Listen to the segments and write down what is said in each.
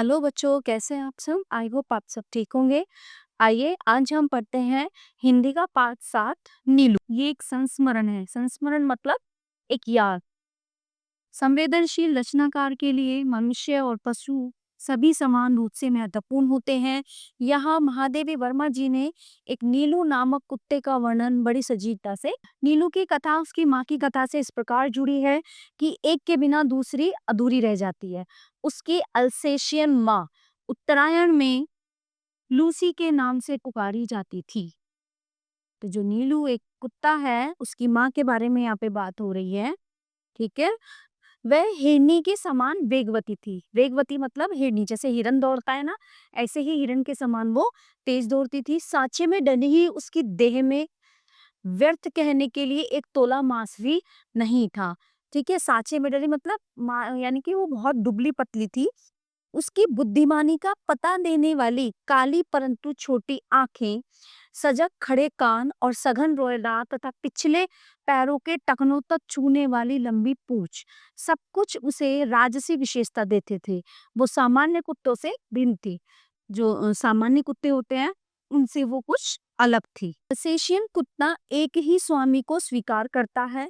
Hello बच्चों, कैसे हैं आप सब? आई होप आप सब ठीक होंगे। आइए आज हम पढ़ते हैं हिंदी का पाठ 7 नीलू। ये एक संस्मरण है। संस्मरण मतलब एक याद। संवेदनशील रचनाकार के लिए मनुष्य और पशु सभी समान रूप से महत्वपूर्ण होते हैं। यहाँ महादेवी वर्मा जी ने एक नीलू नामक कुत्ते का वर्णन बड़ी सजीवता से। नीलू की कथा उसकी माँ की कथा से इस प्रकार जुड़ी है कि एक के बिना दूसरी अधूरी रह जाती है। उसकी अल्सेशियन माँ उत्तरायण में लूसी के नाम से पुकारी जाती थी। तो जो नीलू एक कुत्ता है, उसकी माँ के बारे में यहाँ पे बात हो रही है। ठीक है। वह हिरनी के समान वेगवती थी। वेगवती मतलब हिरनी, जैसे हिरन दौड़ता है ना, ऐसे ही हिरन के समान वो तेज दौड़ती थी। सांचे में डली ही उसकी देह में व्यर्थ कहने के लिए एक तोला मांस भी नहीं था। ठीक है, सांचे में डली मतलब यानी कि वो बहुत दुबली पतली थी। उसकी बुद्धिमानी का पता देने वाली काली परंतु छोटी आंखें, सजग खड़े कान और सघन रोएदार तथा पिछले पैरों के टखनों तक छूने वाली लंबी पूंछ, सब कुछ उसे राजसी विशेषता देते थे। वो सामान्य कुत्तों से भिन्न थी। जो सामान्य कुत्ते होते हैं, उनसे वो कुछ अलग थी। अल्सेशियन कुत्ता एक ही स्वामी को स्वीकार करता है।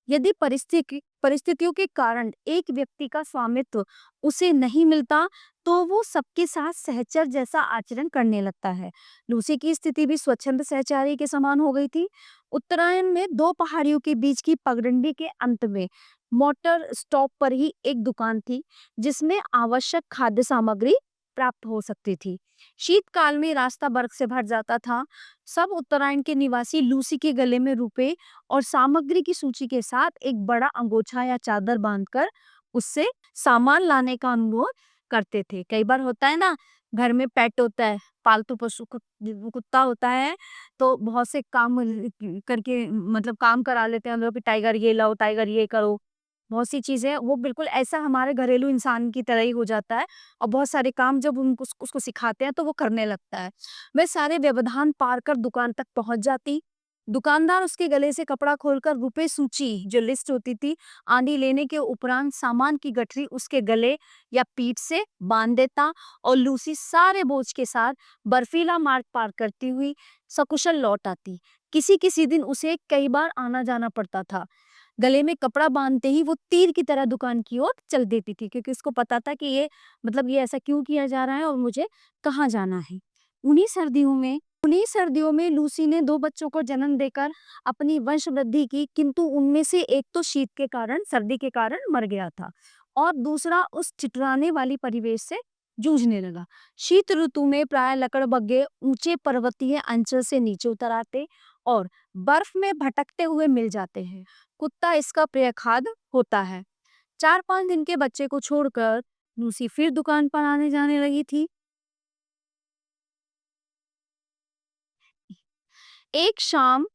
यदि परिस्थितियों के कारण एक व्यक्ति का स्वामित्व उसे नहीं मिलता, तो वो सबके साथ सहचर जैसा आचरण करने लगता है। लूसी की स्थिति भी स्वच्छंद सहचारी के समान हो गई थी। उत्तरायण में दो पहाड़ियों के बीच की पगडंडी के अंत में मोटर स्टॉप पर ही एक दुकान थी, जिसमें आवश्यक खाद्य सामग्री प्राप्त हो सकती थी। शीतकाल में रास्ता बर्फ से भर जाता था। सब उत्तरायण के निवासी लूसी के गले में रुपए और सामग्री की सूची के साथ एक बड़ा अंगोछा या चादर बांधकर उससे सामान लाने का अनुरोध करते थे। कई बार होता है ना, घर में पेट होता है, पालतू पशु कुत्ता होता है, तो बहुत से काम करके मतलब काम करा लेते हैं हम लोग कि टाइगर ये लाओ, टाइगर ये करो। बहुत सी चीजें वो बिल्कुल ऐसा हमारे घरेलू इंसान की तरह ही हो जाता है। और बहुत सारे काम जब उनको उसको सिखाते हैं तो वो करने लगता है। वह सारे व्यवधान पार कर दुकान तक पहुंच जाती। दुकानदार उसके गले से कपड़ा खोलकर रुपए सूची, जो लिस्ट होती थी, आंधी लेने के उपरांत सामान की गठरी उसके गले या पीठ से बांध देता और लूसी सारे बोझ के साथ बर्फीला मार्ग पार करती हुई सकुशल लौट आती। किसी किसी दिन उसे कई बार आना जाना पड़ता था। गले में कपड़ा बांधते ही वो तीर की तरह दुकान की ओर चल देती थी, क्योंकि उसको पता था कि ये मतलब ये ऐसा क्यों किया जा रहा है और मुझे कहाँ जाना है। उन्हीं सर्दियों में उन्हीं सर्दियों में लूसी ने दो बच्चों को जन्म देकर अपनी वंश वृद्धि की, किंतु उनमें से एक तो शीत के कारण, सर्दी के कारण मर गया था और दूसरा उस ठिठुराने वाली परिवेश से जूझने लगा। शीत ऋतु में प्राय लकड़बग्गे ऊंचे पर्वतीय अंचल से नीचे उतर आते और बर्फ में भटकते हुए मिल जाते हैं। कुत्ता इसका प्रिय खाद्य होता है। 4-5 दिन के बच्चे को छोड़कर लूसी फिर दुकान पर आने जाने लगी थी। एक शाम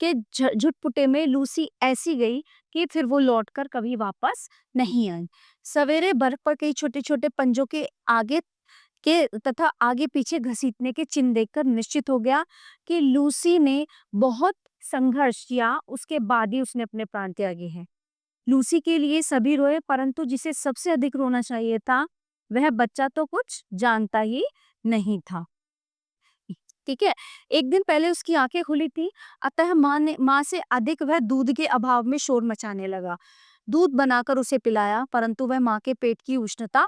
के झुटपुटे में लूसी ऐसी गई कि फिर वो लौटकर कभी वापस नहीं आई। सवेरे बर्फ पर कई छोटे-छोटे पंजों के आगे के तथा आगे पीछे घसीटने के चिन्ह देखकर निश्चित हो गया कि लूसी ने बहुत संघर्ष किया, उसके बाद ही उसने अपने प्राण त्यागे हैं। लूसी के लिए सभी रोए, परंतु जिसे सबसे अधिक रोना चाहिए था, वह बच्चा तो कुछ जानता ही नहीं था। ठीक है। एक दिन पहले उसकी आंखें खुली थी, अतः माँ से अधिक वह दूध के अभाव में शोर मचाने लगा। दूध बनाकर उसे पिलाया, परंतु वह माँ के पेट की उष्णता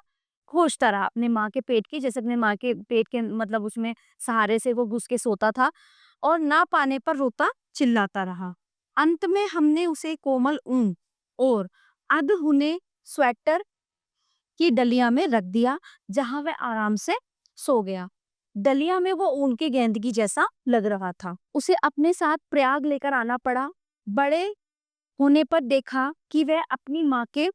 खोजता रहा। अपने माँ के पेट की, जैसे अपने माँ के पेट के मतलब उसमें सहारे से वो घुस के सोता था और ना पाने पर रोता चिल्लाता रहा। अंत में हमने उसे कोमल ऊन और अधहुने स्वेटर की डलिया में रख दिया, जहां वह आराम से सो गया। डलिया में वो ऊन की गेंदगी जैसा लग रहा था। उसे अपने साथ प्रयाग लेकर आना पड़ा। बड़े होने पर देखा कि वह अपनी माँ के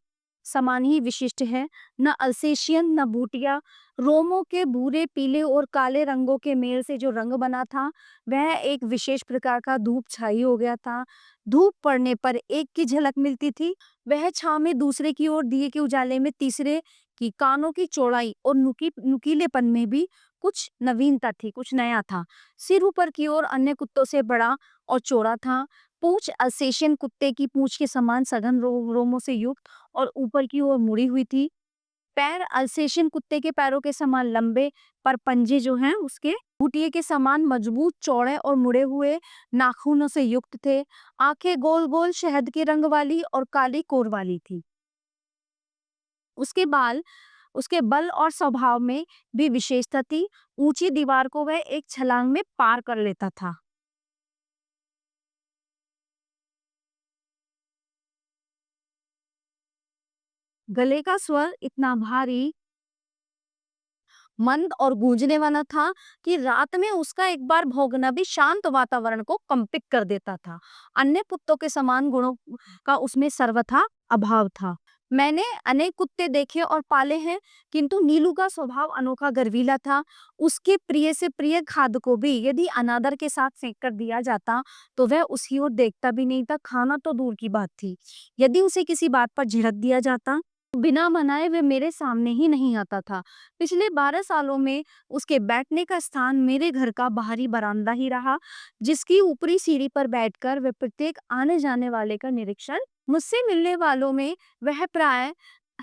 समान ही विशिष्ट है। न अल्सेशियन न बूटिया। रोमों के भूरे, पीले और काले रंगों के मेल से जो रंग बना था, वह एक विशेष प्रकार का धूप छाई हो गया था। धूप पड़ने पर एक की झलक मिलती थी, वह छाव में दूसरे की ओर, दिए के उजाले में तीसरे की। कानों की चौड़ाई और नुकीलेपन में भी कुछ नवीनता थी, कुछ नया था। सिर ऊपर की ओर अन्य कुत्तों से बड़ा और चौड़ा था। पूंछ अल्सेशियन कुत्ते की पूंछ के समान सघन रोमों से युक्त और ऊपर की ओर मुड़ी हुई थी। पैर अल्सेशियन कुत्ते के पैरों के समान लंबे, पर पंजे जो हैं उसके बूटिए के समान मजबूत, चौड़े और मुड़े हुए नाखूनों से युक्त थे। आंखें गोल गोल शहद के रंग वाली और काली कोर वाली थी। उसके बाल उसके बल और स्वभाव में भी विशेषता थी। ऊंची दीवार को वह एक छलांग में पार कर लेता था। गले का स्वर इतना भारी, मंद और गूंजने वाला था कि रात में उसका एक बार भौंकना भी शांत वातावरण को कंपित कर देता था। अन्य कुत्तों के समान गुणों का उसमें सर्वथा अभाव था। मैंने अनेक कुत्ते देखे और पाले हैं, किंतु नीलू का स्वभाव अनोखा गर्वीला था। उसके प्रिय से प्रिय खाद्य को भी यदि अनादर के साथ फेंक कर दिया जाता तो वह उसकी ओर देखता भी नहीं था, खाना तो दूर की बात थी। यदि उसे किसी बात पर झिड़क दिया जाता, बिना मनाए वे मेरे सामने ही नहीं आता था। पिछले 12 सालों में उसके बैठने का स्थान मेरे घर का बाहरी बरामदा ही रहा, जिसकी ऊपरी सीढ़ी पर बैठकर वह प्रत्येक आने जाने वाले का निरीक्षण। मुझसे मिलने वालों में वह प्राय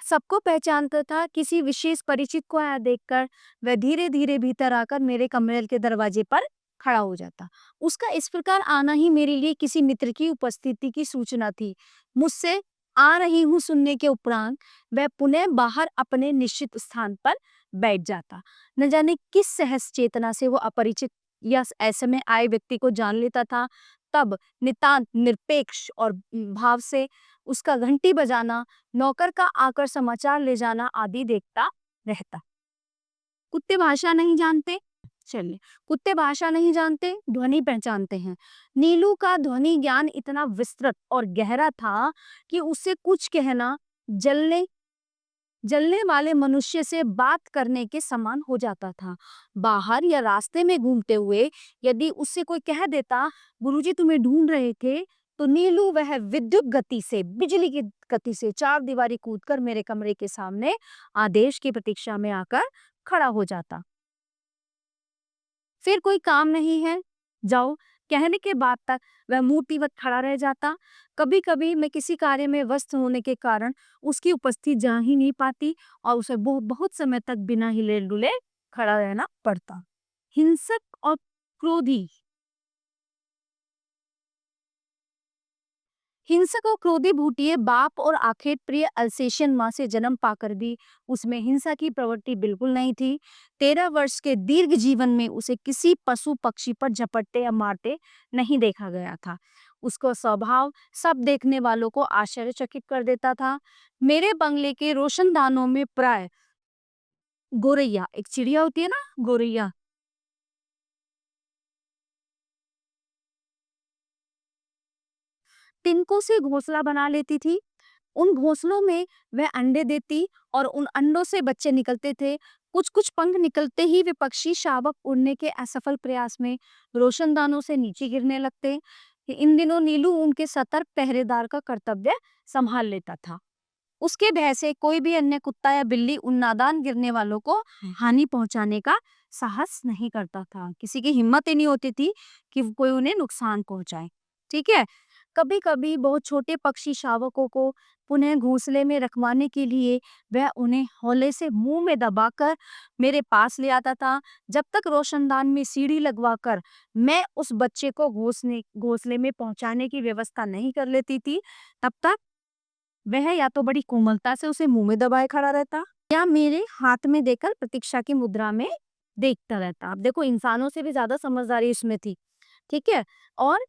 सबको पहचानता था। किसी विशेष परिचित को आया देखकर वह धीरे धीरे भीतर आकर मेरे कमरे के दरवाजे पर खड़ा हो जाता। उसका इस प्रकार आना ही मेरे लिए किसी मित्र की उपस्थिति की सूचना थी। मुझसे आ रही हूँ सुनने के उपरांत वह पुनः बाहर अपने निश्चित स्थान पर बैठ जाता। न जाने किस सहज चेतना से वो अपरिचित या ऐसे में आए व्यक्ति को जान लेता था। तब नितांत निरपेक्ष और भाव से उसका घंटी बजाना, नौकर का आकर समाचार ले जाना आदि देखता रहता। कुत्ते भाषा नहीं जानते। चलिए, कुत्ते भाषा नहीं जानते, ध्वनि पहचानते हैं। नीलू का ध्वनि ज्ञान इतना विस्तृत और गहरा था कि उससे कुछ कहना जलने जलने वाले मनुष्य से बात करने के समान हो जाता था। बाहर या रास्ते में घूमते हुए यदि उससे कोई कह देता, गुरुजी तुम्हें ढूंढ रहे थे, तो नीलू वह विद्युत गति से, बिजली की गति से चार दीवारी कूदकर मेरे कमरे के सामने आदेश की प्रतीक्षा में आकर खड़ा हो जाता। फिर कोई काम नहीं है, जाओ कहने के बाद तक वह मूर्तिवत खड़ा रह जाता। कभी कभी मैं किसी कार्य में व्यस्त होने के कारण उसकी उपस्थिति जा ही नहीं पाती और उसे बहुत समय तक बिना हिले डुले खड़ा रहना पड़ता। हिंसक और क्रोधी हिंसक और क्रोधी भूटिए बाप और आखेट प्रिय अल्सेशियन माँ से जन्म पाकर भी उसमें हिंसा की प्रवृत्ति बिल्कुल नहीं थी। 13 वर्ष के दीर्घ जीवन में उसे किसी पशु पक्षी पर झपटते या मारते नहीं देखा गया था। उसका स्वभाव सब देखने वालों को आश्चर्यचकित कर देता था। मेरे बंगले के रोशनदानों में प्राय गोरैया, एक चिड़िया होती है ना, गोरैया, तिनकों से घोंसला बना लेती थी। उन घोंसलों में वह अंडे देती और उन अंडों से बच्चे निकलते थे। कुछ कुछ पंख निकलते ही वे पक्षी शावक उड़ने के असफल प्रयास में रोशनदानों से नीचे गिरने लगते। इन दिनों नीलू उनके सतर्क पहरेदार का कर्तव्य संभाल लेता था। उसके भय से कोई भी अन्य कुत्ता या बिल्ली उन नादान गिरने वालों को हानि पहुंचाने का साहस नहीं करता था। किसी की हिम्मत ही नहीं होती थी कि कोई उन्हें नुकसान पहुंचाए। ठीक है। कभी कभी बहुत छोटे पक्षी शावकों को पुनः घोंसले में रखवाने के लिए वह उन्हें हौले से मुंह में दबाकर मेरे पास ले आता था। जब तक रोशनदान में सीढ़ी लगवाकर मैं उस बच्चे को घोंसले में पहुंचाने की व्यवस्था नहीं कर लेती थी, तब तक वह या तो बड़ी कोमलता से उसे मुंह में दबाए खड़ा रहता या मेरे हाथ में देकर प्रतीक्षा की मुद्रा में देखता रहता। अब देखो, इंसानों से भी ज्यादा समझदारी इसमें थी। ठीक है। और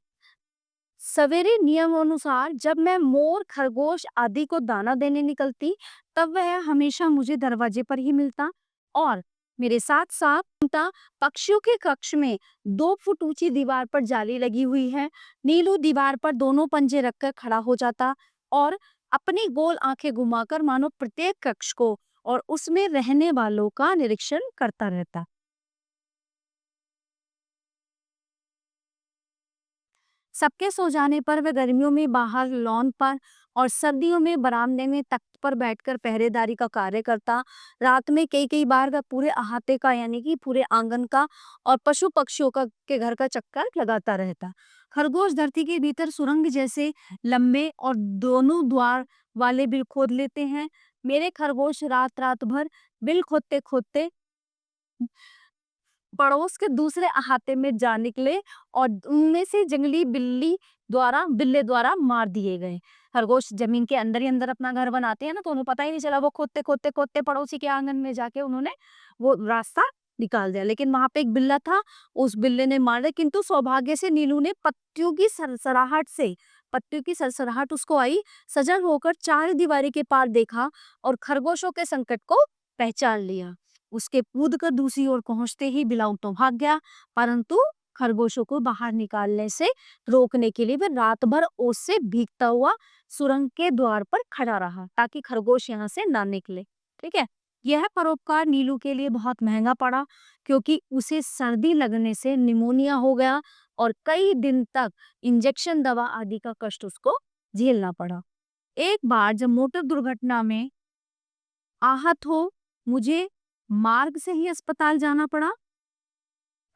सवेरे नियमानुसार जब मैं मोर, खरगोश आदि को दाना देने निकलती, तब वह हमेशा मुझे दरवाजे पर ही मिलता और मेरे साथ साथ घूमता। पक्षियों के कक्ष में 2 फुट ऊंची दीवार पर जाली लगी हुई है। नीलू दीवार पर दोनों पंजे रखकर खड़ा हो जाता और अपनी गोल आंखें घुमाकर मानो प्रत्येक कक्ष को और उसमें रहने वालों का निरीक्षण करता रहता। सबके सो जाने पर वह गर्मियों में बाहर लॉन पर और सर्दियों में बरामदे में तख्त पर बैठकर पहरेदारी का कार्य करता। रात में कई कई बार वह पूरे अहाते का यानी कि पूरे आंगन का और पशु पक्षियों का के घर का चक्कर लगाता रहता। खरगोश धरती के भीतर सुरंग जैसे लंबे और दोनों द्वार वाले बिल खोद लेते हैं। मेरे खरगोश रात रात भर बिल खोदते खोदते पड़ोस के दूसरे अहाते में जा निकले और उनमें से जंगली बिल्ले द्वारा मार दिए गए। खरगोश जमीन के अंदर ही अंदर अपना घर बनाते हैं ना, तो उन्हें पता ही नहीं चला, वो खोदते खोदते खोदते पड़ोसी के आंगन में जाके उन्होंने वो रास्ता निकाल दिया। लेकिन वहां पे एक बिल्ला था, उस बिल्ले ने मार दिया, किंतु सौभाग्य से नीलू ने पत्तियों की सरसराहट उसको आई, सजग होकर चार दीवारी के पार देखा और खरगोशों के संकट को पहचान लिया। उसके कूद कर दूसरी ओर पहुंचते ही बिलाऊ तो भाग गया, परंतु खरगोशों को बाहर निकालने से रोकने के लिए वह रात भर ओस से भीगता हुआ सुरंग के द्वार पर खड़ा रहा, ताकि खरगोश यहाँ से ना निकले। ठीक है। यह परोपकार नीलू के लिए बहुत महंगा पड़ा, क्योंकि उसे सर्दी लगने से निमोनिया हो गया और कई दिन तक इंजेक्शन दवा आदि का कष्ट उसको झेलना पड़ा। एक बार जब मोटर दुर्घटना में आहत हो मुझे मार्ग से ही अस्पताल जाना पड़ा,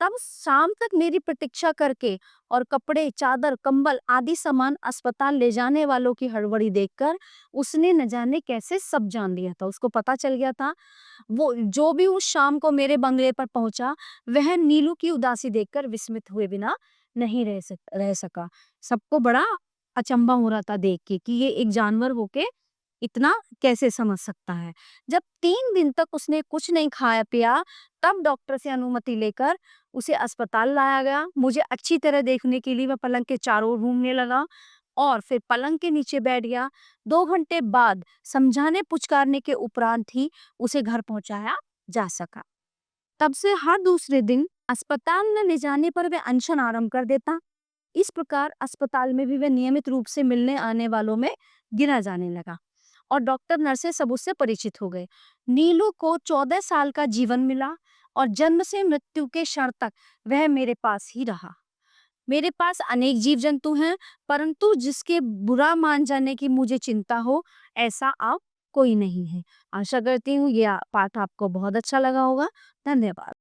तब शाम तक मेरी प्रतीक्षा करके और कपड़े, चादर, कंबल आदि सामान अस्पताल ले जाने वालों की हड़बड़ी देखकर उसने न जाने कैसे सब जान लिया था। उसको पता चल गया था। वो जो भी उस शाम को मेरे बंगले पर पहुंचा, वह नीलू की उदासी देखकर विस्मित हुए बिना नहीं रह सका। सबको बड़ा अचंभा हो रहा था देख के कि ये एक जानवर होके इतना कैसे समझ सकता है। जब 3 दिन तक उसने कुछ नहीं खाया पिया, तब डॉक्टर से अनुमति लेकर उसे अस्पताल लाया गया। मुझे अच्छी तरह देखने के लिए वह पलंग के चारों ओर घूमने लगा और फिर पलंग के नीचे बैठ गया। 2 घंटे बाद समझाने पुचकारने के उपरांत ही उसे घर पहुंचाया जा सका। तब से हर दूसरे दिन अस्पताल न ले जाने पर वह अनशन आरंभ कर देता। इस प्रकार अस्पताल में भी वह नियमित रूप से मिलने आने वालों में गिना जाने लगा और डॉक्टर नर्सें सब उससे परिचित हो गए। नीलू को 14 साल का जीवन मिला और जन्म से मृत्यु के क्षण तक वह मेरे पास ही रहा। मेरे पास अनेक जीव जंतु हैं, परंतु जिसके बुरा मान जाने की मुझे चिंता हो, ऐसा अब कोई नहीं है। आशा करती हूँ ये पाठ आपको बहुत अच्छा लगा होगा। धन्यवाद।